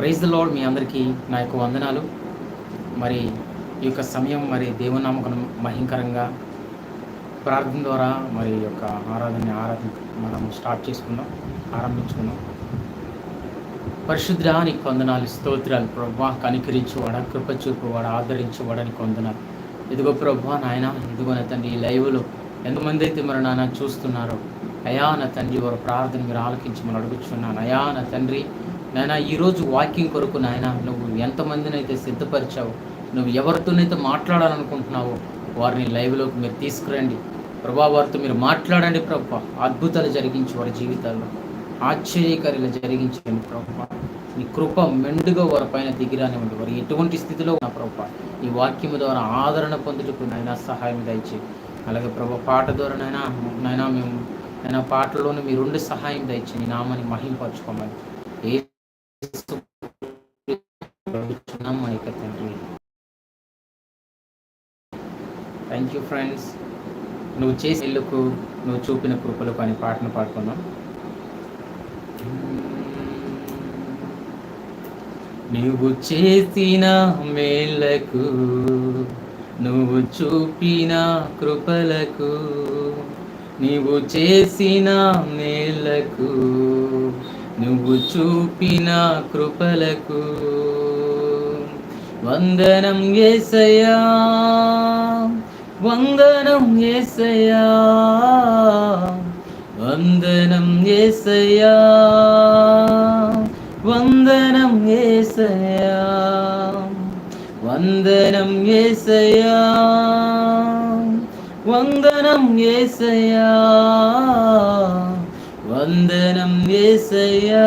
Praise the lord. మీ అందరికీ నా యొక్క వందనాలు. మరి ఈ యొక్క సమయం మరి దేవుని నామమున మహింకరంగా ప్రార్థన ద్వారా మరి ఈ యొక్క ఆరాధన మనం స్టార్ట్ చేసుకుందాం, ఆరంభించుకుందాం. పరిశుద్ధానికి వందనాలు, స్తోత్రాలు ప్రభా. కనికరించువాడ, కృప చూపువాడ, ఆదరించువాడానికి వందనాలు. ఇదిగో ప్రభా నాయన, ఇదిగో నా తండ్రి ఈ లైవ్లో ఎంతమంది అయితే మరి నాన్న చూస్తున్నారో అయా నా తండ్రి వారి ప్రార్థన మీరు ఆలకించమని అడుగుచున్నాను. అయా నా తండ్రి నాయన ఈరోజు వాకింగ్ కొరకు నాయన నువ్వు ఎంతమందిని అయితే సిద్ధపరిచావు, నువ్వు ఎవరితోనైతే మాట్లాడాలనుకుంటున్నావో వారిని లైవ్లోకి మీరు తీసుకురండి ప్రభా. వారితో మీరు మాట్లాడండి ప్రభా. అద్భుతాలు జరిగించి వారి జీవితాల్లో ఆశ్చర్యకార్యాలు జరిగించండి ప్రభా. నీ కృప మెండుగా వారి పైన దిగిరానివ్వండి. వారు ఎటువంటి స్థితిలో ఉన్న ప్రభా ఈ వాక్యము ద్వారా ఆదరణ పొందుటకు నాయన సహాయం దయచేయి. అలాగే ప్రభా పాట ద్వారా నైనా మేము నైనా పాటలోనే మీరుండి సహాయం దయచేయి. నీ నామాన్ని మహింపరచుకోమని మా యొక్క తండ్రి. Thank you friends. నువ్వు చేసే ఇల్లుకు నువ్వు చూపిన కృపలకు అని పాటను పాడుకుందాం. నువ్వు చేసిన మేళ్లకు, నువ్వు చూపిన కృపలకు, నీవు చేసిన మేళ్లకు, నువ్వు చూపిన కృపలకు వందనం యేసయ్యా, వందనం యేసయ్యా, వందనం యేసయ్యా, వందనం యేసయ్యా, వందనం యేసయ్యా, వందనం యేసయ్యా, వందనం యేసయ్యా,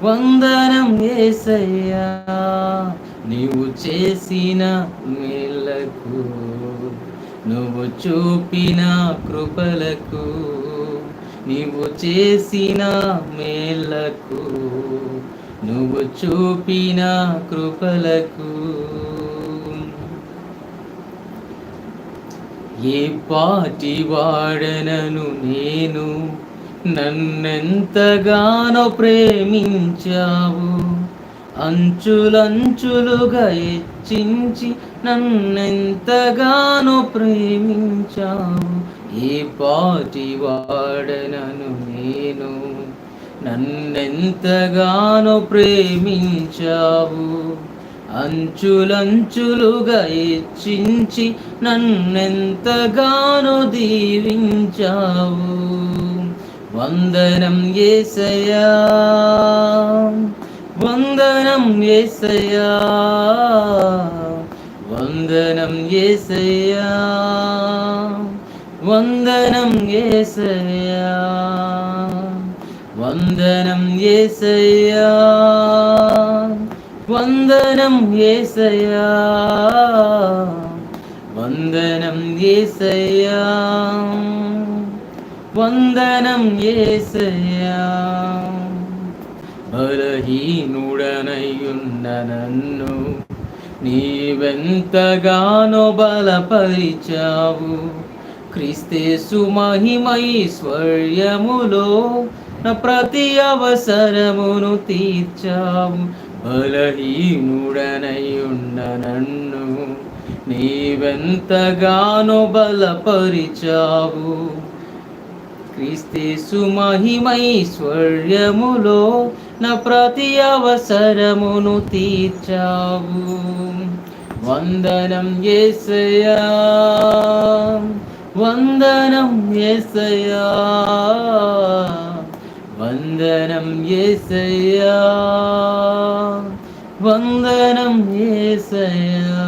వందనం యేసయ్యా. నీవు చేసిన మేళ్లకు, నువ్వు చూపిన కృపలకు, నీవు చేసిన మేళ్లకు, నువ్వు చూపిన కృపలకు ఏ పాటి వాడనను నేను, నన్నెంతగానో ప్రేమించావు, అంచులంచులుగా హెచ్చించి నన్నెంతగానో ప్రేమించావు. ఏ పాటి వాడనను నేను, నన్నెంతగానో ప్రేమించావు, అంచులంచులుగా హెచ్చించి నన్నెంతగానో దీవించావు. వందనం యేసయ్యా, వందనం యేసయ్యా, వందనం యేసయ్యా, వందనం యేసయ్యా, వందనం యేసయ్యా, వందనం యేసయ్యా, వందనం యేసయ్యా, వందనం యేసయ్యా. బలహీనుడనయ్యున్న నన్ను నీవెంతగానో బలపరిచావు, క్రీస్తేసు మహిమైశ్వర్యములో నా ప్రతి అవసరమును తీర్చావు. బలహీనుడనయ్యున్న నన్ను నీవెంతగానో బలపరిచావు, క్రీస్తేసు మహిమైశ్వర్యములో నా ప్రతి అవసరమును తీర్చావు. వందనం యేసయ్యా, వందనం యేసయ్యా, వందనం యేసయ్యా, వందనం యేసయ్యా,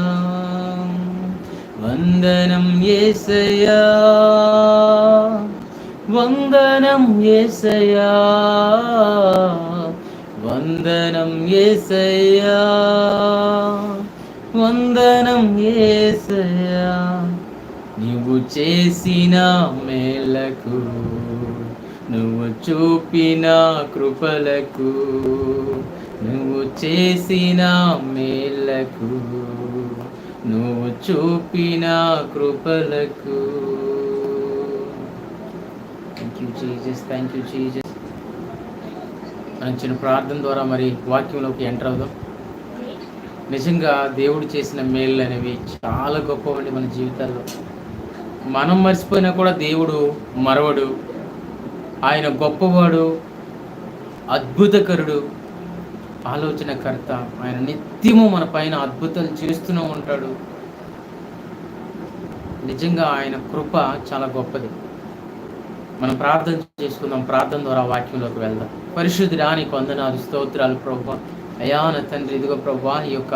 వందనం యేసయ్యా, వందనం యేసయ్యా, వందనం యేసయ్యా, వందనం యేసయ్యా. నీవు చేసిన మేళ్లకు, నువ్వు చూపిన కృపలకు, నువ్వు చేసిన మేళ్లకు, నువ్వు చూపిన కృపలకు. Thank you Jesus, thank you Jesus. మనం చిన్న ప్రార్థన ద్వారా మరి వాక్యంలోకి ఎంటర్ అవుదాం. నిజంగా దేవుడు చేసిన మేళ్ళు అనేవి చాలా గొప్పవండి మన జీవితాల్లో. మనం మర్చిపోయినా కూడా దేవుడు మరవడు. ఆయన గొప్పవాడు, అద్భుతకరుడు, ఆలోచనకర్త. ఆయన నిత్యము మన పైన అద్భుతాలు చేస్తూనే ఉంటాడు. నిజంగా ఆయన కృప చాలా గొప్పది. మనం ప్రార్థన చేసుకుందాం. ప్రార్థన ద్వారా వాక్యంలోకి వెళ్దాం. పరిశుద్ధుడా నీకు వందనాలు, స్తోత్రాలు ప్రభువా. అయా నా తండ్రి, ఇదిగో ప్రభువా ఈ యొక్క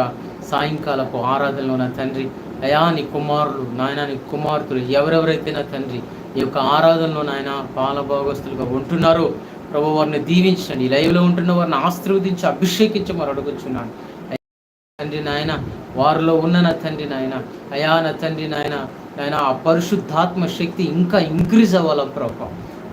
సాయంకాలపు ఆరాధనలో నా తండ్రి, అయా నీ కుమారులు నాయన, నీ కుమార్తెలు ఎవరెవరైతే నా తండ్రి ఈ యొక్క ఆరాధనలో నాయన పాలభాగస్తులుగా ఉంటున్నారో ప్రభు, వారిని దీవించండి. లైవ్లో ఉంటున్న వారిని ఆశీర్వదించి అభిషేకించి మరి అడుగుచున్నాను తండ్రి నాయన. వారిలో ఉన్న నా తండ్రి నాయన, అయా నా తండ్రి నాయన, నాయన ఆ పరిశుద్ధాత్మ శక్తి ఇంకా ఇంక్రీజ్ అవ్వాలా ప్రభు,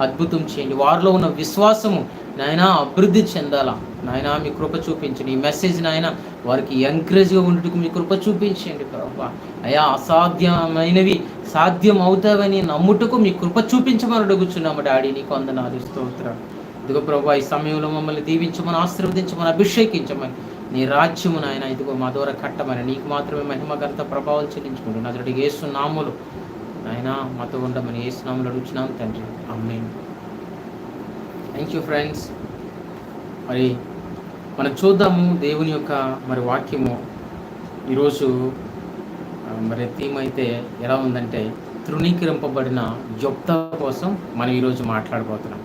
అద్భుతం చేయండి. వారిలో ఉన్న విశ్వాసము నాయన అభివృద్ధి చెందాలా నాయన. మీ కృప చూపించండి. ఈ మెసేజ్ నాయన వారికి ఎంకరేజ్గా ఉండేందుకు మీ కృప చూపించండి ప్రభు. అయా అసాధ్యమైనవి సాధ్యం అవుతావని నమ్ముటకు మీ కృప చూపించమని అడుగుచున్నాము డాడీ. నీకు వందనాలు, స్తోత్రాలు. ఇదిగో ప్రభు ఈ సమయంలో మమ్మల్ని దీవించమని, ఆశీర్వదించమని, అభిషేకించమని, నీ రాజ్యము నాయన ఇదిగో మా ద్వారా కట్టమని, నీకు మాత్రమే మహిమ ఘనత ప్రభావం చెల్లించుకుంటూ నజరుడు యేసు నామములు నాయన మాతో ఉండమని యేసు నామములు అడుగుచున్నాం తండ్రి, ఆమేన్. Thank you friends. మరి మనం చూద్దాము దేవుని యొక్క మరి వాక్యము. ఈరోజు మరి థీమ్ అయితే ఎలా ఉందంటే తృణీకరింపబడిన యొప్తా కోసం మనం ఈరోజు మాట్లాడబోతున్నాం.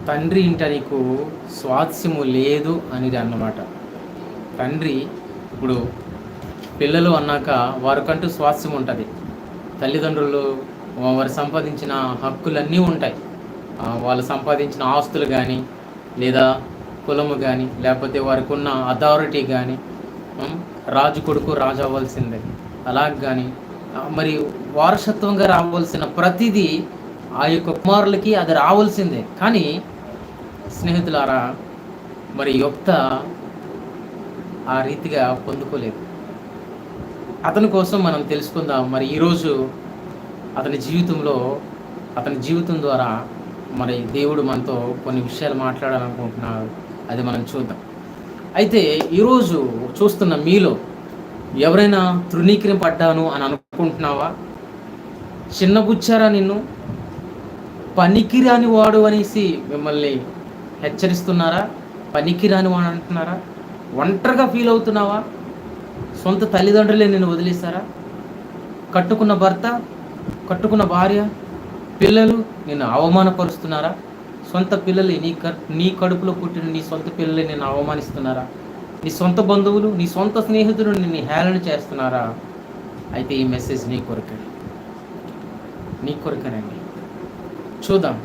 తండ్రి ఇంట నీకు స్వాస్యము లేదు అనేది అన్నమాట. తండ్రి ఇప్పుడు పిల్లలు అన్నాక వారికంటూ స్వాస్యం ఉంటుంది. తల్లిదండ్రులు వారు సంపాదించిన హక్కులన్నీ ఉంటాయి. వాళ్ళు సంపాదించిన ఆస్తులు కానీ, లేదా కులము కానీ, లేకపోతే వారికి ఉన్న అథారిటీ కానీ, రాజు కొడుకు రాజు అవ్వాల్సిందే అలాగ కానీ, మరి వారసత్వంగా రావాల్సిన ప్రతిదీ ఆ యొక్క కుమారులకి అది రావాల్సిందే. కానీ స్నేహితులారా, మరి యొప్తా ఆ రీతిగా పొందుకోలేదు. అతని కోసం మనం తెలుసుకుందాం. మరి ఈరోజు అతని జీవితం ద్వారా మరి దేవుడు మనతో కొన్ని విషయాలు మాట్లాడాలనుకుంటున్నారు. అది మనం చూద్దాం. అయితే ఈరోజు చూస్తున్న మీలో ఎవరైనా తృణీకరింపడ్డాను అని అనుకుంటున్నావా? చిన్నబుచ్చారా నిన్ను? పనికిరాని వాడు అనేసి మిమ్మల్ని హెచ్చరిస్తున్నారా? పనికిరాని వాడు అంటున్నారా? ఒంటరిగా ఫీల్ అవుతున్నావా? సొంత తల్లిదండ్రులే నిన్ను వదిలేస్తారా? కట్టుకున్న భర్త, కట్టుకున్న భార్య, పిల్లలు నిన్ను అవమానపరుస్తున్నారా? సొంత పిల్లలే, నీ కడుపులో పుట్టిన నీ సొంత పిల్లలే నిన్ను అవమానిస్తున్నారా? నీ సొంత బంధువులు, నీ సొంత స్నేహితులు నిన్ను హేళన చేస్తున్నారా? అయితే ఈ మెసేజ్ నీ కొరకేనండి. చూద్దాం.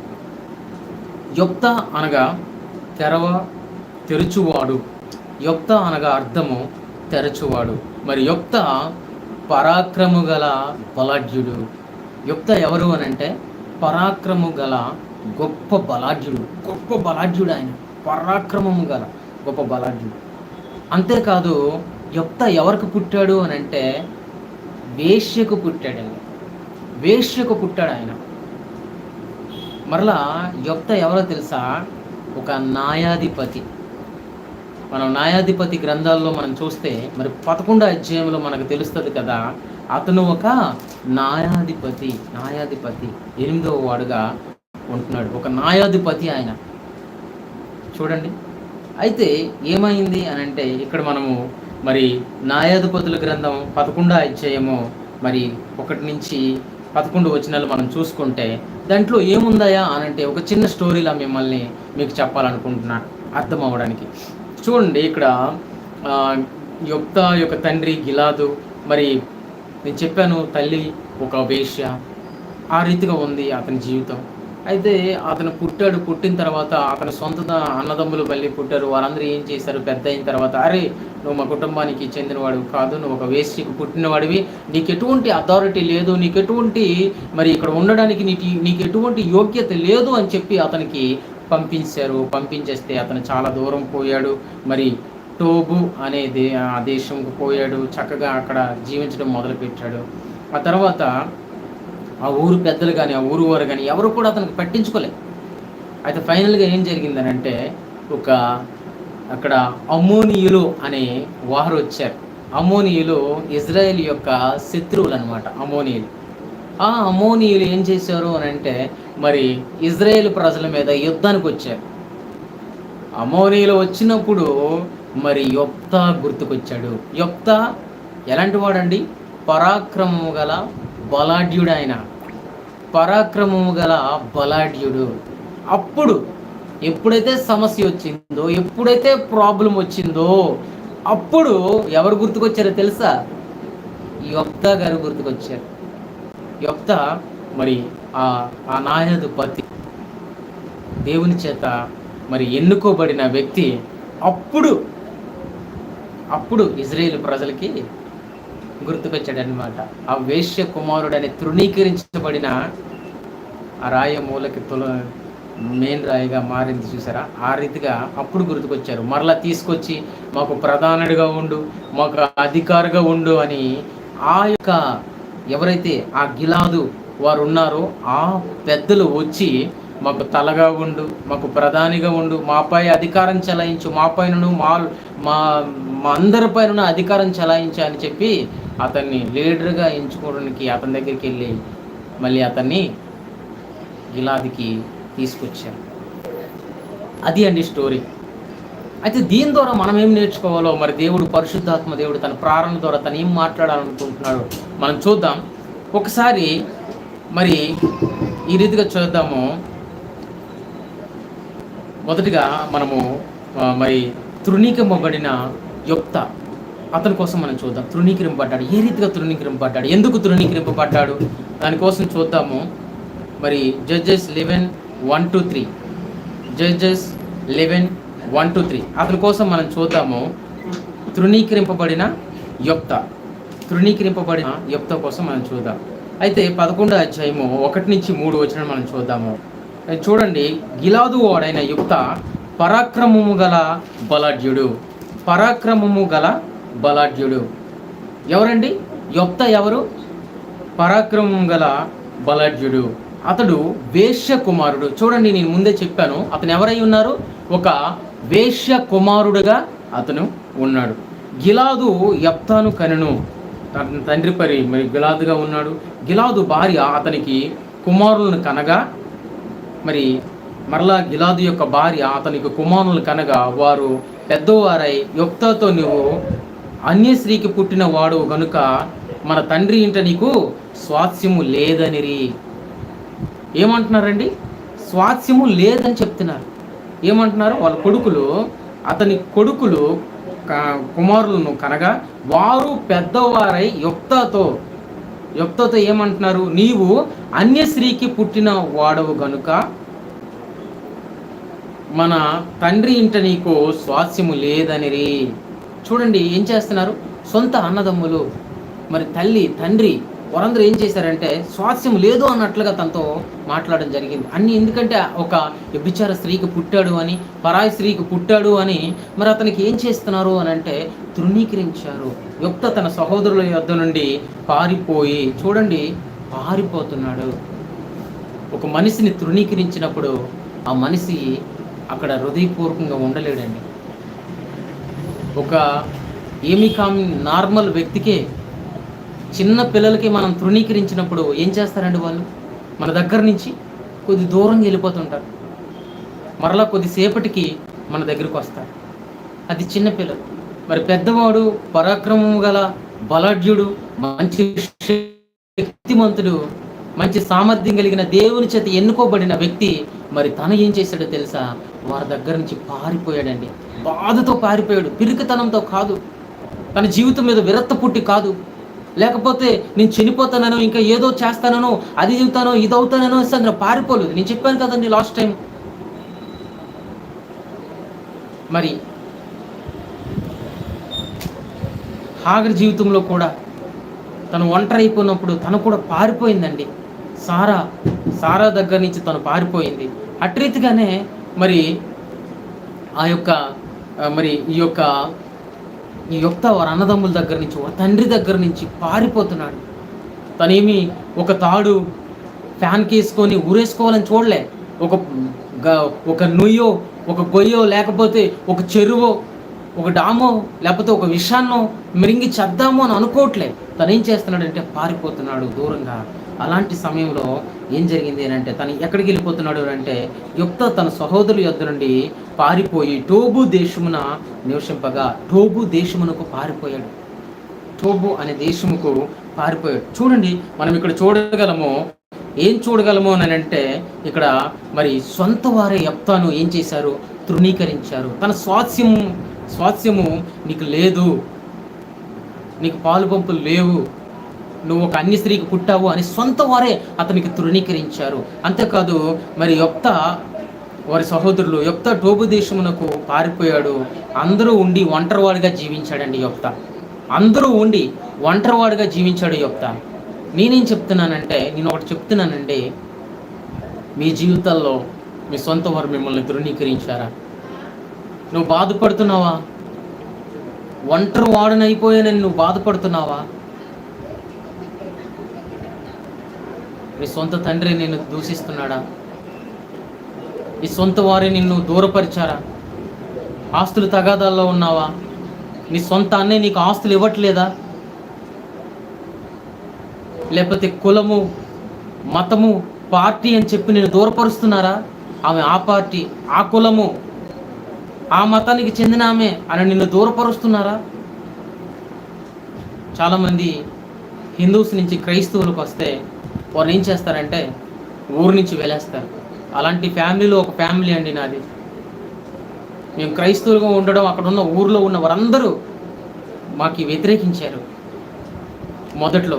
యొప్తా అనగా తెరచువాడు. యొప్తా అనగా అర్థము తెరచువాడు. మరి యొప్తా పరాక్రము గల బలాఢ్యుడు. యొప్తా ఎవరు అని అంటే పరాక్రము గల గొప్ప బలాఢ్యుడు. ఆయన పరాక్రమము గల గొప్ప బలాఢ్యుడు. అంతేకాదు యొప్తా ఎవరికి పుట్టాడు అని అంటే వేశ్యకు పుట్టాడు ఆయన. మరలా యొప్తా ఎవరో తెలుసా? ఒక న్యాయాధిపతి. మనం న్యాయాధిపతి గ్రంథాల్లో మనం చూస్తే మరి 11వ అధ్యాయంలో మనకు తెలుస్తుంది కదా, అతను ఒక న్యాయాధిపతి 8వ వాడుగా ఉంటున్నాడు. ఒక న్యాయాధిపతి ఆయన. చూడండి. అయితే ఏమైంది అని అంటే ఇక్కడ మనము మరి న్యాయాధిపతుల గ్రంథం 11వ అధ్యాయము మరి 1 నుంచి 11 వచనాలు మనం చూసుకుంటే దాంట్లో ఏముందయా అనంటే ఒక చిన్న స్టోరీలా మీకు చెప్పాలనుకుంటున్నాను అర్థం అవ్వడానికి. చూడండి, ఇక్కడ యొప్తా యొక్క తండ్రి గిలాదు, మరి నేను చెప్పాను తల్లి ఒక వేశ్య. ఆ రీతిగా ఉంది అతని జీవితం. అయితే అతను పుట్టిన తర్వాత అతని సొంత అన్నదమ్ములు మళ్ళీ పుట్టారు. వారందరూ ఏం చేశారు? పెద్ద అయిన తర్వాత, అరే నువ్వు మా కుటుంబానికి చెందినవాడు కాదు, నువ్వు ఒక వేశ్యకు పుట్టినవాడివి, నీకు ఎటువంటి అథారిటీ లేదు, నీకు ఎటువంటి మరి ఇక్కడ ఉండడానికి నీకు ఎటువంటి యోగ్యత లేదు అని చెప్పి అతనికి పంపించేస్తే అతను చాలా దూరం పోయాడు. మరి టోబు అనే దేశంకు పోయాడు. చక్కగా అక్కడ జీవించడం మొదలుపెట్టాడు. ఆ తర్వాత ఆ ఊరు పెద్దలు కానీ, ఆ ఊరు వారు కానీ ఎవరు కూడా అతనికి పట్టించుకోలేదు. అయితే ఫైనల్గా ఏం జరిగిందనంటే, ఒక అక్కడ అమ్మోనీయులు అనే వారు వచ్చారు. అమ్మోనీయులు ఇజ్రాయెల్ యొక్క శత్రువులు అనమాట. అమ్మోనీయులు, ఆ అమ్మోనీయులు ఏం చేశారు అని అంటే, మరి ఇజ్రాయేల్ ప్రజల మీద యుద్ధానికి వచ్చారు. అమ్మోనీయులు వచ్చినప్పుడు మరి యొప్తా గుర్తుకొచ్చాడు. యొప్తా ఎలాంటి వాడండి? పరాక్రమము గల బలాఢ్యుడు. ఆయన పరాక్రమము గల బలాఢ్యుడు. అప్పుడు ఎప్పుడైతే సమస్య వచ్చిందో, ఎప్పుడైతే ప్రాబ్లం వచ్చిందో, అప్పుడు ఎవరు గుర్తుకొచ్చారో తెలుసా? యొప్తా గారు గుర్తుకొచ్చారు. యొప్తా మరి ఆ న్యాయాధిపతి, దేవుని చేత మరి ఎన్నుకోబడిన వ్యక్తి. అప్పుడు ఇజ్రాయేల్ ప్రజలకి గుర్తుకొచ్చాడనమాట. ఆ వేశ్య కుమారుడని తృణీకరించబడిన ఆ రాయ మూలకి మెయిన్ రాయిగా మారింది చూసారా? ఆ రీతిగా అప్పుడు గుర్తుకొచ్చారు. మరలా తీసుకొచ్చి మాకు ప్రధానుడిగా ఉండు, మాకు అధికారిగా ఉండు అని ఆ యొక్క ఎవరైతే ఆ గిలాదు వారు ఉన్నారో ఆ పెద్దలు వచ్చి మాకు తలగా ఉండు, మాకు ప్రధానిగా ఉండు, మాపై అధికారం చెలాయించు, మా పైన మా అందరిపైన అధికారం చెలాయించు అని చెప్పి అతన్ని లీడర్గా ఎంచుకోవడానికి అతని దగ్గరికి వెళ్ళి మళ్ళీ అతన్ని గిలాదికి తీసుకొచ్చారు. అది అండి స్టోరీ. అయితే దీని ద్వారా మనం ఏం నేర్చుకోవాలో, మరి దేవుడు, పరిశుద్ధాత్మ దేవుడు తన ప్రారంభం ద్వారా తను ఏం మాట్లాడాలనుకుంటున్నాడో మనం చూద్దాం. ఒకసారి మరి ఈ రీతిగా చూద్దాము. మొదటిగా మనము మరి తృణీకరింపబడిన యొప్తా, అతని కోసం మనం చూద్దాం. తృణీకరింపబడ్డాడు. ఏ రీతిగా తృణీకరింపబడ్డాడు, ఎందుకు తృణీకరింపబడ్డాడు, దానికోసం చూద్దాము. మరి జడ్జెస్ 11:1-3, జడ్జెస్ 11:1-3 అతని కోసం మనం చూద్దాము. తృణీకరింపబడిన యొప్తా కోసం మనం చూద్దాం. అయితే 11వ అధ్యాయము 1-3 వచనం మనం చూద్దాము. చూడండి, గిలాదు వాడైన యొప్తా పరాక్రమము గల బలాఢ్యుడు. ఎవరండి యొప్తా? ఎవరు? పరాక్రమము గల బలాఢ్యుడు. అతడు వేశ్య కుమారుడు. చూడండి, నేను ముందే చెప్పాను, అతను ఎవరై ఉన్నారు? ఒక వేశ్య కుమారుడుగా అతను ఉన్నాడు. గిలాదు యొప్తాను కనెను. తండ్రి మరి గిలాదుగా ఉన్నాడు. గిలాదు భార్య అతనికి కుమారులను కనగా, మరి మరలా గిలాదు యొక్క భార్య అతనికి కుమారులను కనగా, వారు పెద్దవారై యొప్తాతో, నువ్వు అన్య స్త్రీకి పుట్టిన వాడు గనుక మన తండ్రి ఇంట నీకు స్వాస్యము లేదనిరి. ఏమంటున్నారండి? స్వాస్యము లేదని చెప్తున్నారు. ఏమంటున్నారు? వాళ్ళ అతని కొడుకులు కుమారులను కనగా, వారు పెద్దవారై యొప్తాతో ఏమంటున్నారు? నీవు అన్య స్త్రీకి పుట్టిన వాడవు గనుక మన తండ్రి ఇంట నీకు స్వాస్యము లేదనిరి. చూడండి, ఏం చేస్తున్నారు? సొంత అన్నదమ్ములు, మరి తల్లి తండ్రి వారందరూ ఏం చేశారంటే స్వాస్యం లేదు అన్నట్లుగా తనతో మాట్లాడడం జరిగింది. అన్ని ఎందుకంటే ఒక వ్యభిచార స్త్రీకి పుట్టాడు అని, పరాయి స్త్రీకి పుట్టాడు అని మరి అతనికి ఏం చేస్తున్నారు అని అంటే తృణీకరించారు. యొప్తా తన సహోదరుల యొద్ద నుండి పారిపోయి, చూడండి, పారిపోతున్నాడు. ఒక మనిషిని తృణీకరించినప్పుడు ఆ మనిషి అక్కడ హృదయపూర్వకంగా ఉండలేడండి. ఒక నార్మల్ వ్యక్తికే, చిన్న పిల్లలకి మనం తృణీకరించినప్పుడు ఏం చేస్తారండి? వాళ్ళు మన దగ్గర నుంచి కొద్ది దూరంగా వెళ్ళిపోతుంటారు, మరలా కొద్దిసేపటికి మన దగ్గరికి వస్తారు. అది చిన్న పిల్లలు. మరి పెద్దవాడు, పరాక్రమము గల బలాఢ్యుడు, మంచి శక్తిమంతుడు, మంచి సామర్థ్యం కలిగిన దేవుని చేత ఎన్నుకోబడిన వ్యక్తి, మరి తను ఏం చేశాడో తెలుసా? వారి దగ్గర నుంచి పారిపోయాడండి. బాధతో పారిపోయాడు, పిరికితనంతో కాదు, తన జీవితం మీద విరక్త పుట్టి కాదు, లేకపోతే నేను చనిపోతానో, ఇంకా ఏదో చేస్తానో, అది చెబుతానో, ఇది అవుతానో అందులో పారిపోలేదు. నేను చెప్పాను కదండి లాస్ట్ టైం. మరి హాగర్ జీవితంలో కూడా తను ఒంటరి అయిపోయినప్పుడు తను కూడా పారిపోయిందండి. సారా దగ్గర నుంచి తను పారిపోయింది. అట్రీతిగానే మరి ఆ యొక్క మరి ఈ యొప్తా వారి అన్నదమ్ముల దగ్గర నుంచి, వారి తండ్రి దగ్గర నుంచి పారిపోతున్నాడు. తనేమి ఒక తాడు ఫ్యాన్కి వేసుకొని ఊరేసుకోవాలని చూడలే. ఒక ఒక నుయ్యో, ఒక గొయ్యో, లేకపోతే ఒక చెరువో, ఒక డామో, లేకపోతే ఒక విషాన్నో మిరింగి చేద్దాము అని అనుకోవట్లే. తను ఏం చేస్తున్నాడంటే పారిపోతున్నాడు దూరంగా. అలాంటి సమయంలో ఏం జరిగింది అని అంటే, తను ఎక్కడికి వెళ్ళిపోతున్నాడు అంటే, యుక్త తన సహోదరుల యొద్ద నుండి పారిపోయి టోబు దేశమున నివసింపగా, టోబు దేశమునకు పారిపోయాడు. టోబు అనే దేశముకు పారిపోయాడు. చూడండి, మనం ఇక్కడ చూడగలము, ఏం చూడగలము అని అంటే, ఇక్కడ మరి సొంత వారే యెఫ్తాను ఏం చేశారు? తృణీకరించారు. తన స్వాస్యము నీకు లేదు, నీకు పాలు పంపులు లేవు, నువ్వు ఒక అన్య స్త్రీకి పుట్టావు అని సొంత వారే అతనికి తృణీకరించారు. అంతేకాదు, మరి యెఫ్తా వారి సహోదరులు, యెఫ్తా టోబు దేశమునకు పారిపోయాడు. అందరూ ఉండి ఒంటరివాడిగా జీవించాడండి యెఫ్తా. అందరూ ఉండి ఒంటరివాడిగా జీవించాడు యెఫ్తా. నేనేం చెప్తున్నానంటే, నేను ఒకటి చెప్తున్నానండి, మీ జీవితాల్లో మీ సొంత వారు మిమ్మల్ని తృణీకరించారా? నువ్వు బాధపడుతున్నావా? ఒంటరి వాడనైపోయానని నువ్వు బాధపడుతున్నావా? నీ సొంత తండ్రి నిన్ను దూషిస్తున్నాడా? నీ సొంత వారే నిన్ను దూరపరిచారా? ఆస్తులు తగాదాల్లో ఉన్నావా? నీ సొంత అన్నే నీకు ఆస్తులు ఇవ్వట్లేదా? లేకపోతే కులము, మతము, పార్టీ అని చెప్పి నేను దూరపరుస్తున్నారా? ఆమె ఆ పార్టీ, ఆ కులము, ఆ మతానికి చెందిన ఆమె అని నిన్ను దూరపరుస్తున్నారా? చాలామంది హిందూస్ నుంచి క్రైస్తవులకు వస్తే వారు ఏం చేస్తారంటే ఊరు నుంచి వెళ్ళేస్తారు. అలాంటి ఫ్యామిలీలో ఒక ఫ్యామిలీ అండి నాది. మేము క్రైస్తవులుగా ఉండడం, అక్కడ ఉన్న ఊర్లో ఉన్న వారందరూ మాకు వ్యతిరేకించారు. మొదట్లో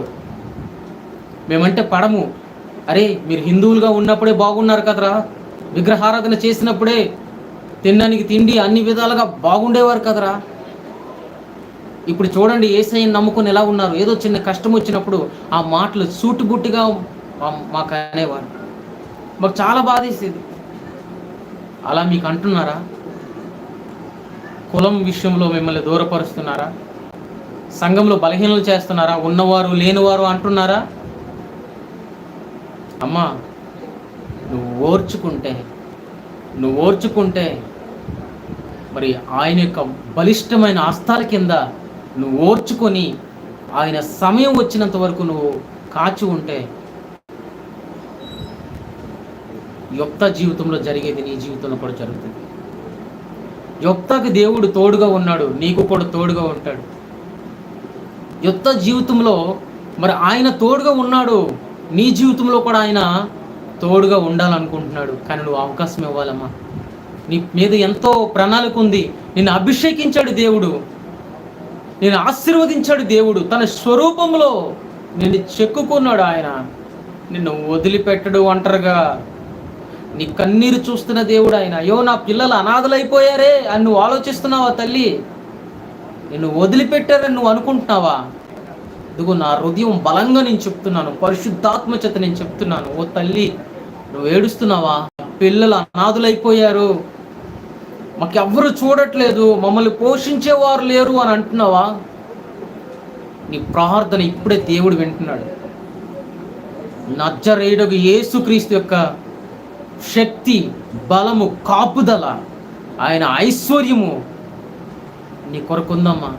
మేమంటే పడము. అరే, మీరు హిందువులుగా ఉన్నప్పుడే బాగున్నారు కదరా, విగ్రహారాధన చేసినప్పుడే తినడానికి తిండి అన్ని విధాలుగా బాగుండేవారు కదరా. ఇప్పుడు చూడండి, యేసయ్యని నమ్ముకొని ఎలా ఉన్నారు. ఏదో చిన్న కష్టం వచ్చినప్పుడు ఆ మాటలు సూటుబుట్టిగా మాకు అనేవారు. మాకు చాలా బాధేసేది. అలా మీకు అంటున్నారా? కులం విషయంలో మిమ్మల్ని దూరపరుస్తున్నారా? సంఘంలో బలహీనలు చేస్తున్నారా? ఉన్నవారు లేనివారు అంటున్నారా? అమ్మా, నువ్వు ఓర్చుకుంటే మరి ఆయన యొక్క బలిష్టమైన హస్తాల కింద నువ్వు ఓర్చుకొని ఆయన సమయం వచ్చినంత వరకు నువ్వు కాచి ఉంటే, యెఫ్తా జీవితంలో జరిగేది నీ జీవితంలో కూడా జరుగుతుంది. యెఫ్తాకి దేవుడు తోడుగా ఉన్నాడు, నీకు కూడా తోడుగా ఉంటాడు. యెఫ్తా జీవితంలో మరి ఆయన తోడుగా ఉన్నాడు, నీ జీవితంలో కూడా ఆయన తోడుగా ఉండాలనుకుంటున్నాడు. కానీ నువ్వు అవకాశం ఇవ్వాలమ్మా. నీ మీద ఎంతో ప్రణాళిక ఉంది. నిన్ను అభిషేకించాడు దేవుడు, నిన్ను ఆశీర్వదించాడు దేవుడు. తన స్వరూపంలో నిన్ను చెక్కుకున్నాడు ఆయన. నిన్ను వదిలిపెట్టడు ఒంటరిగా. నీ కన్నీరు చూస్తున్న దేవుడు ఆయన. అయ్యో, నా పిల్లలు అనాథలైపోయారే అని నువ్వు ఆలోచిస్తున్నావా తల్లి? నిన్ను వదిలిపెట్టారని నువ్వు అనుకుంటున్నావా? ఇదిగో నా హృదయం బలంగా నేను చెప్తున్నాను, పరిశుద్ధాత్మ చేత నేను చెప్తున్నాను. ఓ తల్లి, నువ్వు ఏడుస్తున్నావా? పిల్లలు అనాథులైపోయారు, మాకెవ్వరు చూడట్లేదు, మమ్మల్ని పోషించేవారు లేరు అని అంటున్నావా? నీ ప్రార్థన ఇప్పుడే దేవుడు వింటున్నాడు. నజరేయుడగు యేసుక్రీస్తు యొక్క శక్తి, బలము, కాపుదల, ఆయన ఐశ్వర్యము నీ కొరకుందమ్మా.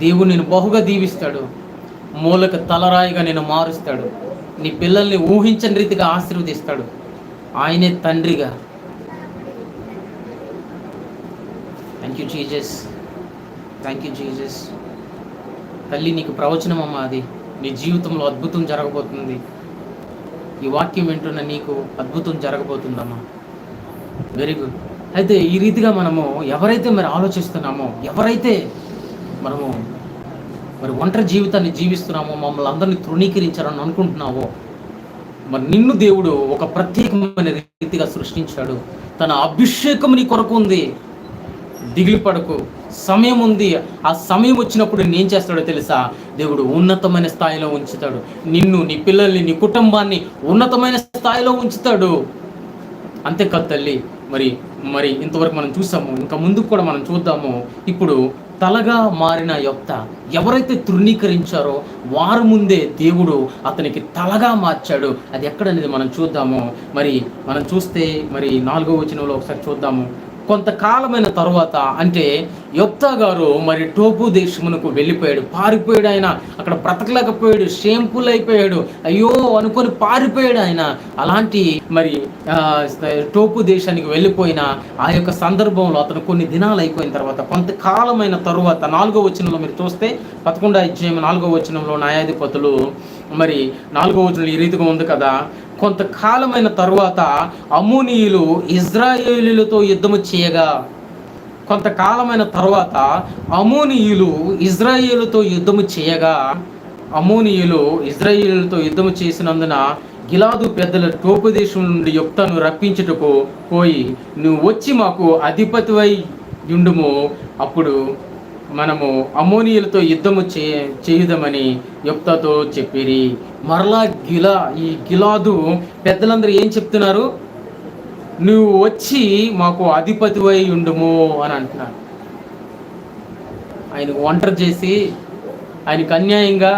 దేవుడు నేను బహుగా దీవిస్తాడు, మూలక తలరాయిగా నేను మారుస్తాడు. నీ పిల్లల్ని ఊహించని రీతిగా ఆశీర్వదిస్తాడు. ఆయనే తండ్రిగా. Thank you Jesus, thank you Jesus. తల్లి, నీకు ప్రవచనం అమ్మా, అది నీ జీవితంలో అద్భుతం జరగబోతుంది. ఈ వాక్యం వింటున్న నీకు అద్భుతం జరగబోతుందమ్మా. Very good. అయితే ఈ రీతిగా మనము ఎవరైతే మరి ఆలోచిస్తున్నామో, ఎవరైతే మనము మరి ఒంటరి జీవితాన్ని జీవిస్తున్నామో, మమ్మల్ని అందరినీ తృణీకరించారని అనుకుంటున్నావో, మరి నిన్ను దేవుడు ఒక ప్రత్యేకమైన రీతిగా సృష్టించాడు. తన అభిషేకం నీ కొరకు ఉంది. దిగులు పడకు, సమయం ఉంది. ఆ సమయం వచ్చినప్పుడు నేను చేస్తాడో తెలుసా? దేవుడు ఉన్నతమైన స్థాయిలో ఉంచుతాడు నిన్ను, నీ పిల్లల్ని, నీ కుటుంబాన్ని ఉన్నతమైన స్థాయిలో ఉంచుతాడు. అంతేకాదు తల్లి, మరి ఇంతవరకు మనం చూసాము, ఇంకా ముందుకు కూడా మనం చూద్దాము. ఇప్పుడు తలగా మారిన యొప్త ఎవరైతే తృణీకరించారో వారు ముందే దేవుడు అతనికి తలగా మార్చాడు. అది ఎక్కడనేది మనం చూద్దాము. మరి మనం చూస్తే మరి 4వ వచనంలో ఒకసారి చూద్దాము. కొంతకాలమైన తరువాత, అంటే యొప్తా గారు మరి టోపు దేశమునకు వెళ్ళిపోయాడు, పారిపోయాడు. ఆయన అక్కడ బ్రతకలేకపోయాడు, షేంపుల్ అయిపోయాడు, అయ్యో అనుకొని పారిపోయాడు ఆయన. అలాంటి మరి టోపు దేశానికి వెళ్ళిపోయిన ఆ యొక్క సందర్భంలో అతను కొన్ని దినాలు అయిపోయిన తర్వాత, కొంతకాలమైన తరువాత 4వ వచనంలో మీరు చూస్తే 11వ అధ్యాయం 4వ వచనంలో న్యాయాధిపతులు మరి 4వ వచనంలో ఈ రీతిగా ఉంది కదా, కొంతకాలమైన తరువాత అమ్మోనీయులు ఇజ్రాయేలీలతో యుద్ధము చేయగా, కొంతకాలమైన తరువాత అమ్మోనీయులు ఇజ్రాయేలుతో యుద్ధము చేయగా, అమ్మోనీయులు ఇజ్రాయేలుతో యుద్ధము చేసినందున గిలాదు పెద్దల టోపు దేశం నుండి యొప్తాను రప్పించుటకు పోయి, నువ్వు వచ్చి మాకు అధిపతివై యుండుము, అప్పుడు మనము అమ్మోనీయులతో యుద్ధము చేయుదామని యొప్తాతో చెప్పిరి. మరలా ఈ గిలాదు పెద్దలందరూ ఏం చెప్తున్నారు? నువ్వు వచ్చి మాకు అధిపతివై ఉండుము అని అంటున్నారు. ఆయన ఒంటరి చేసి ఆయనకు అన్యాయంగా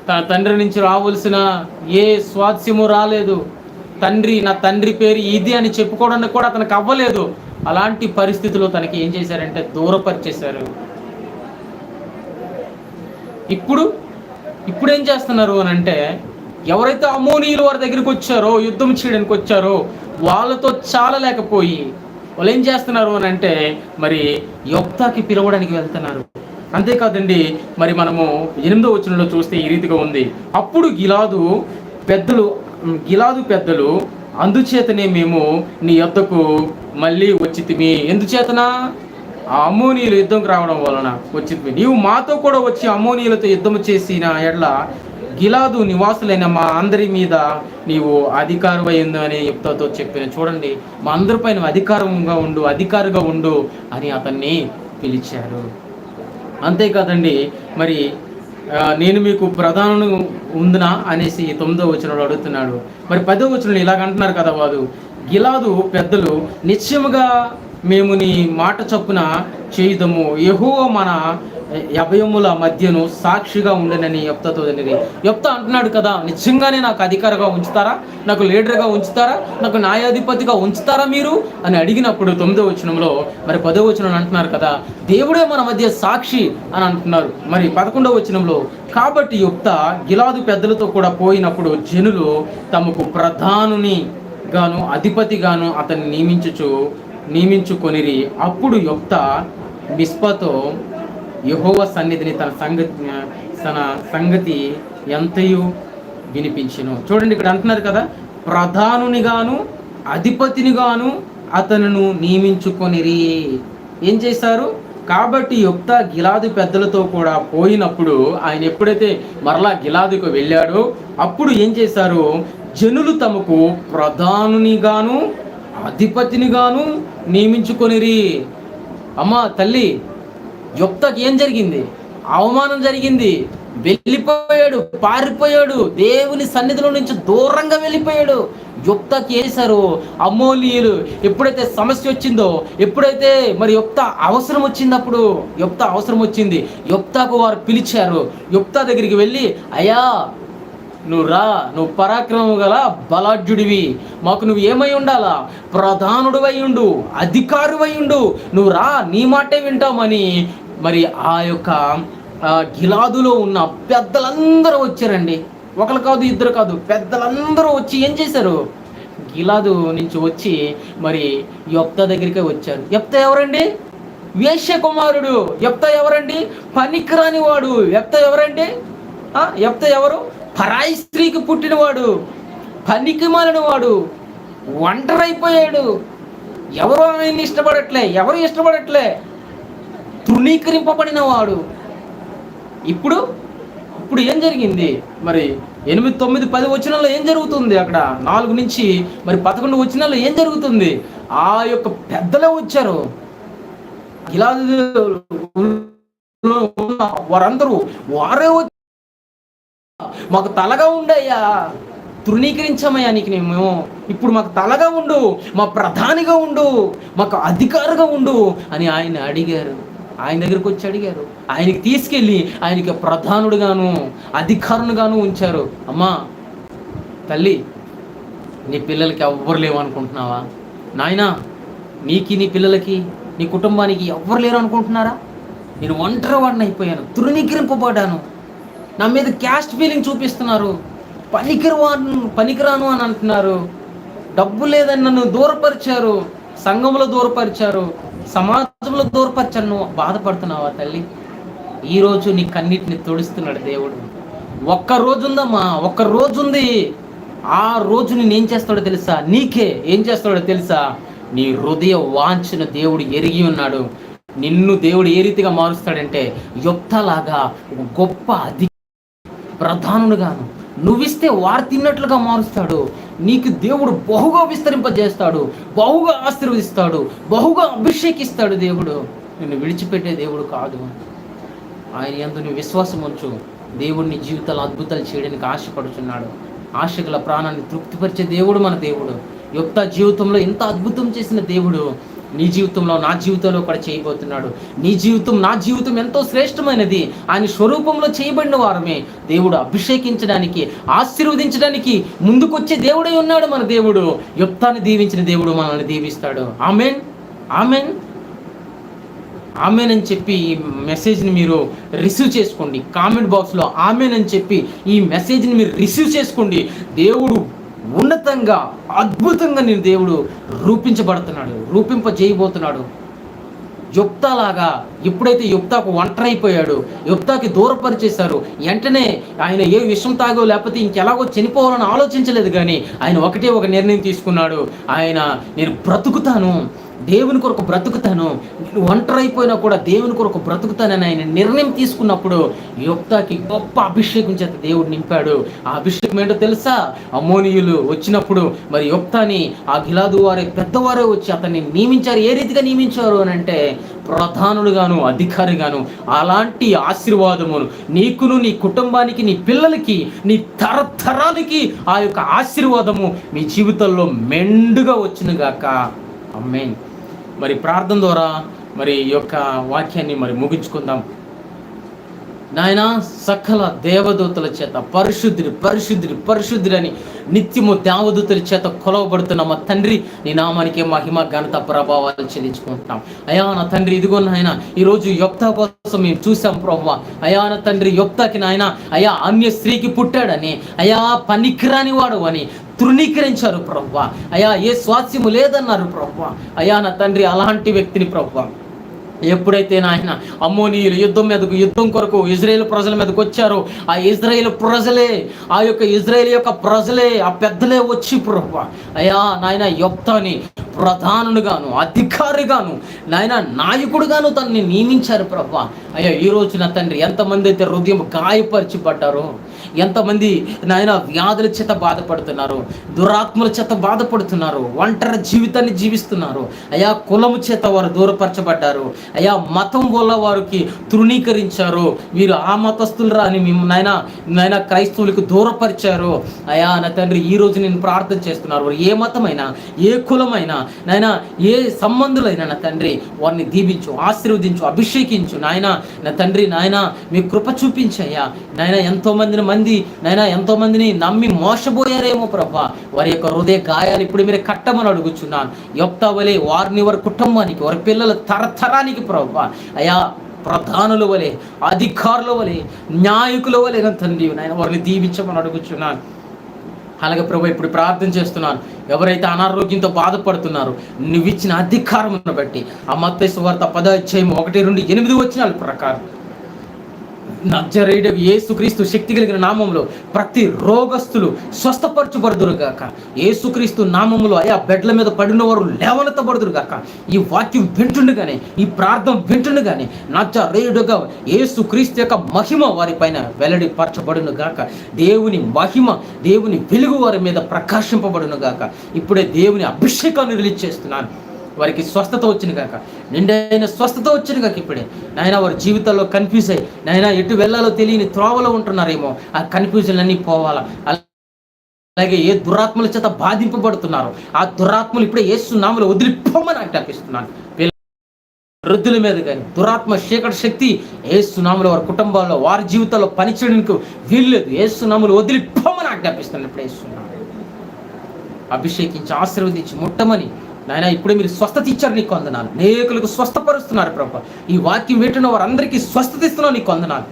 తన తండ్రి నుంచి రావాల్సిన ఏ స్వాస్యము రాలేదు. నా తండ్రి పేరు ఇది అని చెప్పుకోవడానికి కూడా అతనికి అవ్వలేదు. అలాంటి పరిస్థితుల్లో తనకి ఏం చేశారంటే దూరపరిచేశారు. ఇప్పుడు ఏం చేస్తున్నారు అని అంటే, ఎవరైతే అమ్మోనీయులు వారి దగ్గరికి వచ్చారో, యుద్ధం చేయడానికి వచ్చారో, వాళ్ళతో చాలలేకపోయి వాళ్ళు ఏం చేస్తున్నారు అని అంటే మరి యొప్తాకి పిలవడానికి వెళ్తున్నారు. అంతేకాదండి, మరి మనము 8వ వచనంలో చూస్తే ఈ రీతిగా ఉంది. అప్పుడు గిలాదు పెద్దలు అందుచేతనే మేము నీ యొద్దకు మళ్ళీ వచ్చితిమి. ఎందుచేతనా? ఆ అమ్మోనీయులు యుద్ధంకి రావడం వలన వచ్చింది. నీవు మాతో కూడా వచ్చి అమ్మోనీయులతో యుద్ధము చేసిన ఎడ్ల గిలాదు నివాసులైన మా అందరి మీద నీవు అధికారమైంది అని యొప్తాతో చెప్పిన. చూడండి, మా అందరిపైన అధికారిగా ఉండు అని అతన్ని పిలిచారు. అంతేకాదండి, మరి నేను మీకు ప్రధానం ఉందినా అనేసి 9వ వచనంలో అడుగుతున్నాడు. మరి 10వ వచనంలో ఇలాగంటున్నారు కదా వారు, గిలాదు పెద్దలు నిశ్చయముగా మేము నీ మాట చొప్పున చేయుదము, యెహోవా మన అభయముల మధ్యను సాక్షిగా ఉండనని యొప్తాతో తెలియదు. యొప్తా అంటున్నాడు కదా, నిజంగానే నాకు అధికారిగా ఉంచుతారా, నాకు లీడర్గా ఉంచుతారా, నాకు న్యాయాధిపతిగా ఉంచుతారా మీరు అని అడిగినప్పుడు 9వ వచనంలో మరి 10వ వచనంలో అంటున్నారు కదా, దేవుడే మన మధ్య సాక్షి అని అంటున్నారు. మరి 11వ వచనంలో, కాబట్టి యొప్తా గిలాదు పెద్దలతో కూడా పోయినప్పుడు జనులు తమకు ప్రధానుని గాను అధిపతిగాను అతన్ని నియమించుకొనిరి. అప్పుడు యొప్తా మిస్పాతో యెహోవా సన్నిధిని తన సంగతి ఎంతయు వినిపించెను. చూడండి, ఇక్కడ అంటున్నారు కదా, ప్రధానునిగాను అధిపతినిగాను అతను నియమించుకొనిరి. ఏం చేశారు? కాబట్టి యొప్తా గిలాదు పెద్దలతో కూడా పోయినప్పుడు, ఆయన ఎప్పుడైతే మరలా గిలాదుకు వెళ్ళాడో అప్పుడు ఏం చేశారు? జనులు తమకు ప్రధానునిగాను అధిపతినిగాను నియమించుకొనిరి. అమ్మ తల్లి, యొప్తాకి ఏం జరిగింది? అవమానం జరిగింది. వెళ్ళిపోయాడు, పారిపోయాడు, దేవుని సన్నిధిలో నుంచి దూరంగా వెళ్ళిపోయాడు. యొప్తాకి వేశారు అమ్మోనీయులు. ఎప్పుడైతే సమస్య వచ్చిందో, ఎప్పుడైతే మరి యొప్తా అవసరం వచ్చిందప్పుడు, యొప్తా అవసరం వచ్చింది, యొప్తాకు వారు పిలిచారు. యొప్తా దగ్గరికి వెళ్ళి, అయ్యా నువ్వు రా, నువ్వు పరాక్రమం గల బలాఢ్యుడివి, మాకు నువ్వు ఏమై ఉండాలా? ప్రధానుడివై ఉండు, అధికారివై ఉండు, నువ్వు రా, నీ మాటే వింటామని మరి ఆ యొక్క గిలాదులో ఉన్న పెద్దలందరూ వచ్చారండి. ఒకరు కాదు, ఇద్దరు కాదు, పెద్దలందరూ వచ్చి ఏం చేశారు? గిలాదు నుంచి వచ్చి మరి యొప్తా దగ్గరికే వచ్చారు. యొప్తా ఎవరండి? వేశ్య కుమారుడు. యొప్తా ఎవరండి? పనికిరాని వాడు. యొప్తా ఎవరండి? యొప్తా ఎవరు? పరాయి స్త్రీకి పుట్టినవాడు, పనికి మాలినవాడు, ఒంటరైపోయాడు. ఎవరు ఆయన్ని ఇష్టపడట్లే, తృణీకరింపబడిన వాడు. ఇప్పుడు ఏం జరిగింది? మరి 8, 9, 10 వచనాల్లో ఏం జరుగుతుంది? అక్కడ 4 నుంచి మరి 11 వచనాల్లో ఏం జరుగుతుంది? ఆ యొక్క పెద్దలే వచ్చారు. ఇలా వారందరూ వారే మాకు తలగా ఉండయ్యా, తృణీకరించామయ్యా నీకు మేము, ఇప్పుడు మాకు తలగా ఉండు, మా ప్రధానిగా ఉండు, మాకు అధికారిగా ఉండు అని ఆయన అడిగారు. ఆయన దగ్గరికి వచ్చి అడిగారు. ఆయనకి తీసుకెళ్ళి ఆయనకి ప్రధానుడుగాను అధికారునిగాను ఉంచారు. అమ్మా తల్లి, నీ పిల్లలకి ఎవ్వరు లేవనుకుంటున్నావా? నాయనా, నీ పిల్లలకి నీ కుటుంబానికి ఎవ్వరు లేరు అనుకుంటున్నారా? నేను ఒంటరి వాడిని అయిపోయాను, తృణీకరింపబడ్డాను, నా మీద క్యాస్ట్ ఫీలింగ్ చూపిస్తున్నారు, పనికిరాను అని అంటున్నారు, డబ్బు లేదని నన్ను దూరపరిచారు, సంఘంలో దూరపరిచారు, సమాజంలో దూరపరిచారు. నువ్వు బాధపడుతున్నావా తల్లి? ఈరోజు నీ కన్నిటిని తుడుస్తున్నాడు దేవుడు. ఒక్క రోజు ఉందమ్మా, ఒక్క రోజు ఉంది. ఆ రోజు నేను ఏం చేస్తాడో తెలుసా? నీకే ఏం చేస్తాడో తెలుసా? నీ హృదయ వాంఛను దేవుడు ఎరిగి ఉన్నాడు. నిన్ను దేవుడు ఏ రీతిగా మారుస్తాడంటే యొప్తాలాగా ఒక గొప్ప ప్రధానుడుగాను, నువ్విస్తే వారు తిన్నట్లుగా మారుస్తాడు. నీకు దేవుడు బహుగా విస్తరింపజేస్తాడు, బహుగా ఆశీర్వదిస్తాడు, బహుగా అభిషేకిస్తాడు. దేవుడు నిన్ను విడిచిపెట్టే దేవుడు కాదు. ఆయన యందు నువ్వు విశ్వాసం ఉంచు. దేవుడిని జీవితాలు అద్భుతాలు చేయడానికి ఆశపడుచున్నాడు. ఆశగల ప్రాణాన్ని తృప్తిపరిచే దేవుడు మన దేవుడు. యొప్తా జీవితంలో ఇంత అద్భుతం చేసిన దేవుడు నీ జీవితంలో, నా జీవితంలో కూడా చేయబోతున్నాడు. నీ జీవితం, నా జీవితం ఎంతో శ్రేష్టమైనది. ఆయన స్వరూపంలో చేయబడిన వారమే. దేవుడు అభిషేకించడానికి, ఆశీర్వదించడానికి ముందుకొచ్చే దేవుడై ఉన్నాడు మన దేవుడు. యొప్తాన్ని దీవించిన దేవుడు మనల్ని దీవిస్తాడు. ఆమెన్, ఆమెన్, ఆమెన్ అని చెప్పి ఈ మెసేజ్ని మీరు రిసీవ్ చేసుకోండి. కామెంట్ బాక్స్లో ఆమెన్ అని చెప్పి ఈ మెసేజ్ని మీరు రిసీవ్ చేసుకోండి. దేవుడు ఉన్నతంగా, అద్భుతంగా నేను దేవుడు రూపింపజేయబోతున్నాడు. యొప్తాలాగా ఎప్పుడైతే యొప్తాకు ఒంటరైపోయాడు, యొప్తాకి దూరపరిచేశారు, వెంటనే ఆయన ఏ విషం తాగో లేకపోతే ఇంకెలాగో చనిపోవాలని ఆలోచించలేదు. కానీ ఆయన ఒకటే ఒక నిర్ణయం తీసుకున్నాడు. ఆయన నేను బ్రతుకుతాను, దేవుని కొరకు బ్రతుకుతాను, నేను ఒంటరైపోయినా కూడా దేవుని కొరకు బ్రతుకుతానని ఆయన నిర్ణయం తీసుకున్నప్పుడు యొప్తాకి గొప్ప అభిషేకం చేత దేవుడు నింపాడు. ఆ అభిషేకం ఏంటో తెలుసా? అమ్మోనీయులు వచ్చినప్పుడు మరి యొప్తాని ఆ గిలాదు వారే పెద్దవారే వచ్చి అతన్ని నియమించారు. ఏ రీతిగా నియమించారు అని అంటే ప్రధానుడుగాను అధికారిగాను. అలాంటి ఆశీర్వాదమును నీకును, నీ కుటుంబానికి, నీ పిల్లలకి, నీ తరతరానికి ఆ యొక్క ఆశీర్వాదము మీ జీవితంలో మెండుగా వచ్చునుగాక. ఆమేన్. మరి ప్రార్థన ద్వారా మరి ఈ యొక్క వాక్యాన్ని మరి ముగించుకుందాం. నాయన, సకల దేవదూతల చేత పరిశుద్ధుడి పరిశుద్ధుడి పరిశుద్ధుడి అని నిత్యము దేవదూతల చేత కొలవబడుతున్న మా తండ్రి, నీ నామానికి మహిమ ఘనత ప్రభావాలు చెల్లించుకుంటున్నాం. అయా నా తండ్రి, ఇదిగో నాయన ఈరోజు యొప్తా కోసం మేము చూసాం ప్రభువా. అయా నా తండ్రి, యొప్తాకి నాయన అయా అన్య స్త్రీకి పుట్టాడని, అయా పనికిరాని వాడు అని తృణీకరించారు ప్రభువా. అయా ఏ స్వాస్యము లేదన్నారు ప్రభువా. అయా నా తండ్రి, అలాంటి వ్యక్తిని ప్రభువా ఎప్పుడైతే నాయన అమ్మోనీయులు యుద్ధం కొరకు ఇజ్రాయేల్ ప్రజల మీదకి వచ్చారో, ఆ ఇజ్రాయేల్ ప్రజలే, ఆ యొక్క ఇజ్రాయేల్ యొక్క ప్రజలే, ఆ పెద్దలే వచ్చి ప్రభువా అయా నాయన యొప్తాని ప్రధానుడుగాను, అధికారిగాను, నాయన నాయకుడుగాను తనని నియమించారు ప్రభువా. అయ్యా ఈ రోజు నా తండ్రి ఎంతమంది అయితే హృదయం గాయపరిచిపడ్డారో, ఎంతమంది నాయన వ్యాధుల చేత బాధపడుతున్నారు, దురాత్మల చేత బాధపడుతున్నారు, ఒంటరి జీవితాన్ని జీవిస్తున్నారు. అయా కులము చేత వారు దూరపరచబడ్డారు. అయా మతం వల్ల వారికి తృణీకరించారు. వీరు ఆ మతస్థులు రాని మేము నాయన క్రైస్తవులకు దూరపరిచారు. అయా నా తండ్రి, ఈ రోజు నేను ప్రార్థన చేస్తున్నారు. వారు ఏ మతమైనా, ఏ కులమైనా, నాయన ఏ సంబంధులైనా నా తండ్రి వారిని దీవించు, ఆశీర్వదించు, అభిషేకించు నాయన. నా తండ్రి నాయన మీ కృప చూపించయ్యా నాయన. ఎంతో మందిని నమ్మి మోసపోయారేమో ప్రభా. వారి యొక్క హృదయ గాయాలు ఇప్పుడు మీరు కట్టమని అడుగుచున్నాను. యొప్తా వలె వారిని, వారి కుటుంబానికి, వారి పిల్లల తరతరానికి ప్రభా అయా ప్రధానుల వలె, అధికారుల వలె, న్యాయకుల వలె నా తండ్రి నాయన వారిని దీవించమని అడుగుచున్నాను. అలాగే ప్రభు ఇప్పుడు ప్రార్థన చేస్తున్నాను. ఎవరైతే అనారోగ్యంతో బాధపడుతున్నారో నువ్వు ఇచ్చిన అధికారమును బట్టి ఆ మత్తయి సువార్త 10:1-8 వచనాల ప్రకారం నజరేయుడగు యేసుక్రీస్తు శక్తి కలిగిన నామంలో ప్రతి రోగస్తులు స్వస్థపరచబడుదురుగాక. యేసుక్రీస్తు నామములో అయా బెడ్ల మీద పడిన వారు లేవనెత్తబడుదురుగాక. ఈ వాక్యం వింటుండగానే, ఈ ప్రార్థన వింటుండగానే నజరేయుడుగా యేసుక్రీస్తు యొక్క మహిమ వారి పైన వెల్లడిపరచబడునుగాక. దేవుని మహిమ, దేవుని వెలుగు వారి మీద ప్రకాశింపబడునుగాక. ఇప్పుడే దేవుని అభిషేకాన్ని రిలీజ్ చేస్తున్నాను. వారికి స్వస్థత వచ్చిన కాక, నిండైన స్వస్థత వచ్చిన కాక. ఇప్పుడే నాయన వారి జీవితాల్లో కన్ఫ్యూజ్ అయ్యి నాయన ఎటు వెళ్ళాలో తెలియని త్రోవలో ఉంటున్నారేమో, ఆ కన్ఫ్యూజన్ అన్నీ పోవాలా. అలాగే ఏ దురాత్మల చేత బాధింపబడుతున్నారో ఆ దురాత్మలు ఇప్పుడే యేసు నామములో వదిలిపోమని ఆజ్ఞాపిస్తున్నాను. వృద్ధుల మీద కానీ దురాత్మ చీకటి శక్తి ఏసునామములో వారి కుటుంబాల్లో వారి జీవితాల్లో పనిచేయడానికి వీల్లేదు. ఏసునామములు వదిలిపోమని ఆజ్ఞాపిస్తున్నాను. ఇప్పుడు ఏసునామములో అభిషేకించి ఆశీర్వదించి ముట్టమని నాయన ఇప్పుడే మీరు స్వస్థత ఇచ్చారు, నీకు వందనాలు. అనేకులకు స్వస్థపరుస్తున్నారు ప్రభు. ఈ వాక్యం వింటున్న వారందరికీ స్వస్థత ఇస్తున్నావు, నీకు వందనాలు.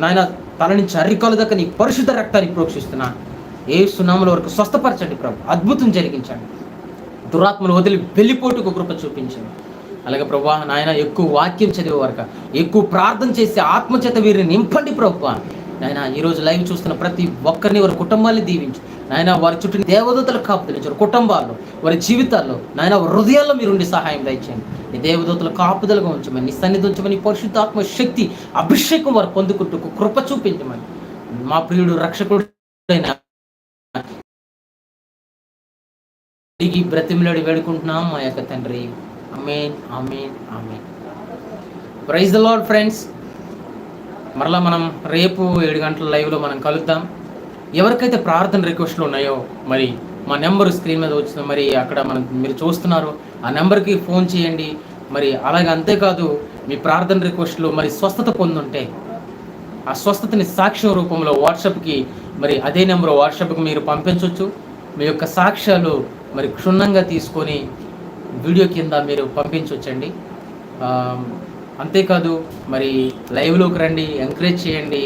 నాయన తల నుంచి అరికాలు దాకా నీ పరిశుద్ధ రక్తాన్ని ప్రోక్షిస్తున్నాను. ఏసునామములో వరకు స్వస్థపరచండి ప్రభు, అద్భుతం జరిగించండి. దురాత్మలు వదిలి వెళ్ళిపోటుకు కృప చూపించండి. అలాగే ప్రభా నాయన ఎక్కువ వాక్యం చదివే వరకు, ఎక్కువ ప్రార్థన చేసి ఆత్మచేత వీరిని నింపండి ప్రభు. నాయన ఈరోజు లైవ్ చూస్తున్న ప్రతి ఒక్కరిని వారి కుటుంబాన్ని దీవించు నాయన. వారి చుట్టూ దేవదూతలు కాపుదలించారు, కుటుంబాల్లో వారి జీవితాల్లో నాయన హృదయాల్లో మీరుండి సహాయం దయచేయండి. నీ దేవదూతలు కాపుదలుగా ఉంచమని, నీ సన్నిధి ఉంచమని, పరిశుద్ధాత్మ శక్తి అభిషేకం వారు పొందుకుంటూ కృప చూపించమని మా ప్రియుడు రక్షకుడు బ్రతిమిలాడి వేడుకుంటున్నాం మా యొక్క తండ్రి. Amen, amen, amen. Praise the Lord friends. మరలా మనం రేపు 7 గంటల లైవ్లో మనం కలుద్దాం. ఎవరికైతే ప్రార్థన రిక్వెస్ట్లు ఉన్నాయో మరి మా నెంబర్ స్క్రీన్ మీద వచ్చింది, మరి అక్కడ మీరు చూస్తున్నారు, ఆ నెంబర్కి ఫోన్ చేయండి. మరి అలాగే అంతేకాదు మీ ప్రార్థన రిక్వెస్ట్లు మరి స్వస్థత పొందుంటే ఆ స్వస్థతని సాక్ష్యం రూపంలో వాట్సాప్కి మరి అదే నెంబర్ వాట్సాప్కి మీరు పంపించవచ్చు. మీ యొక్క సాక్ష్యాలు మరి క్షుణ్ణంగా తీసుకొని వీడియో కింద మీరు పంపించవచ్చండి. అంతేకాదు మరి లైవ్లోకి రండి, ఎంకరేజ్ చేయండి.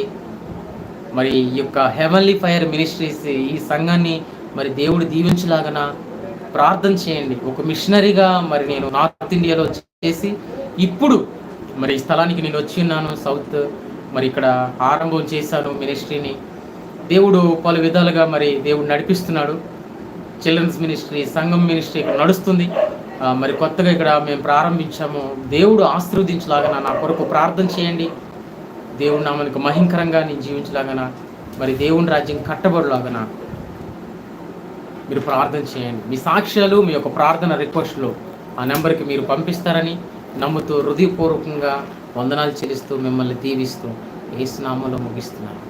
మరి ఈ యొక్క హెవెన్లీ ఫైర్ మినిస్ట్రీస్ ఈ సంఘాన్ని మరి దేవుడు దీవించలాగన ప్రార్థన చేయండి. ఒక మిషనరీగా మరి నేను నార్త్ ఇండియాలో చేసి ఇప్పుడు మరి ఈ స్థలానికి నేను వచ్చి ఉన్నాను. సౌత్ మరి ఇక్కడ ఆరంభం చేశాను మినిస్ట్రీని. దేవుడు పలు విధాలుగా మరి దేవుడు నడిపిస్తున్నాడు. చిల్డ్రన్స్ మినిస్ట్రీ, సంఘం మినిస్ట్రీ ఇక్కడ నడుస్తుంది. మరి కొత్తగా ఇక్కడ మేము ప్రారంభించాము. దేవుడు ఆశీర్వదించలాగన నా కొరకు ప్రార్థన చేయండి. దేవుడు నామనికి మహింకరంగా నేను జీవించలాగన మరి దేవుని రాజ్యం కట్టబడలాగన మీరు ప్రార్థన చేయండి. మీ సాక్ష్యాలు, మీ యొక్క ప్రార్థన రిక్వెస్ట్లు ఆ నెంబర్కి మీరు పంపిస్తారని నమ్ముతూ హృదయపూర్వకంగా వందనాలు చెల్లిస్తూ మిమ్మల్ని దీవిస్తూ యేసు నామములో ముగిస్తున్నాను.